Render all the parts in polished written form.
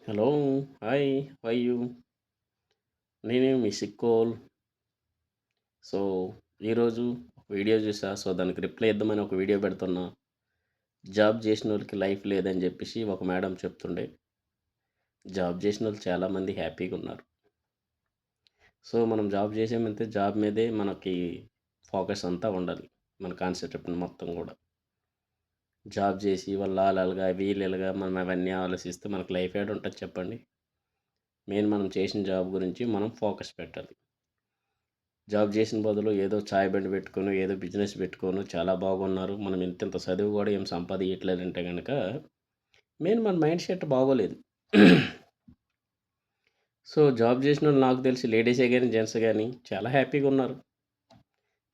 Hello. Hi. How you? నేనే మీ Sikkolu. So, ఈరోజు ఒక వీడియో చూసా. సో, దానికి రిప్లై ఇద్దామని ఒక వీడియో పెడుతున్నా. జాబ్ చేసినోళ్ళకి లైఫ్ లేదని చెప్పేసి ఒక మేడం చెప్తుండే. జాబ్ చేసినోళ్ళు చాలామంది హ్యాపీగా ఉన్నారు. సో, మనం జాబ్ చేసామంటే జాబ్ మీదే మనకి ఫోకస్ అంతా ఉండాలి. మన కాన్సంట్రేట్ మొత్తం కూడా. జాబ్ చేసి వాళ్ళు అలాగా వీళ్ళు ఇలాగా మనం అవన్నీ ఆలోచిస్తే మనకు లైఫ్ ఏడ ఉంటుంది చెప్పండి. మెయిన్ మనం చేసిన జాబ్ గురించి మనం ఫోకస్ పెట్టాలి. జాబ్ చేసిన బదులు ఏదో చాయ్ బండి పెట్టుకొని ఏదో బిజినెస్ పెట్టుకొని చాలా బాగున్నారు, మనం ఇంత చదువు కూడా ఏం సంపాదించట్లేదంటే కనుక మెయిన్ మన మైండ్ సెట్ బాగోలేదు. సో జాబ్ చేసిన వాళ్ళు నాకు తెలిసి లేడీసే కానీ జెంట్స్ కానీ చాలా హ్యాపీగా ఉన్నారు.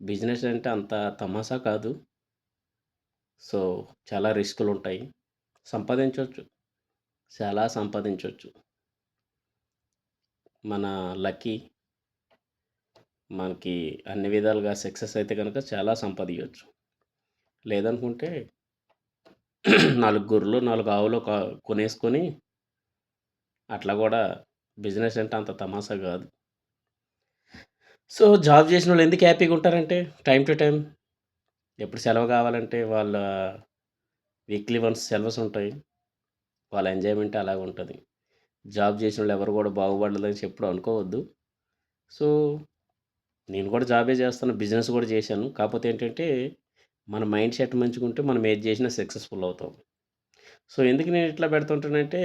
బిజినెస్ అంటే అంత తమాషా కాదు. సో చాలా రిస్కులు ఉంటాయి. సంపాదించవచ్చు, చాలా సంపాదించవచ్చు. మన లక్కీ మనకి అన్ని విధాలుగా సక్సెస్ అయితే కనుక చాలా సంపాదించవచ్చు. లేదనుకుంటే 4 గొర్రెలు, 4 ఆవులు కొనేసుకొని అట్లా కూడా బిజినెస్ అంటే అంత తమాషా కాదు. సో జాబ్ చేసినోళ్ళు ఎందుకు హ్యాపీగా ఉంటారంటే టైం టు టైం ఎప్పుడు సెలవు కావాలంటే వాళ్ళ వీక్లీ వన్స్ సెలవుస్ ఉంటాయి. వాళ్ళ ఎంజాయ్మెంట్ అలాగ ఉంటుంది. జాబ్ చేసినోళ్ళు ఎవరు కూడా బాగుపడలేదని ఎప్పుడు అనుకోవద్దు. సో నేను కూడా జాబే చేస్తాను, బిజినెస్ కూడా చేశాను. కాకపోతే ఏంటంటే మన మైండ్ సెట్ మంచిగుంటే మనం ఏది చేసినా సక్సెస్ఫుల్ అవుతాం. సో ఎందుకు నేను ఇట్లా పెడుతుంటానంటే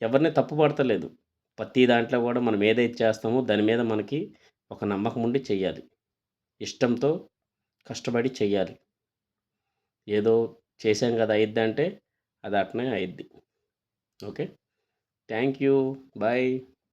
ఎవరిని తప్పు పడతలేదు. ప్రతి దాంట్లో కూడా మనం ఏదైతే చేస్తామో దాని మీద మనకి ఒక నమ్మకం ఉండి చెయ్యాలి. ఇష్టంతో కష్టపడి చెయ్యాలి. ఏదో చేశాం కదా అయిద్దంటే అది అట్నే అయిద్ది. ఓకే. Thank you. బాయ్.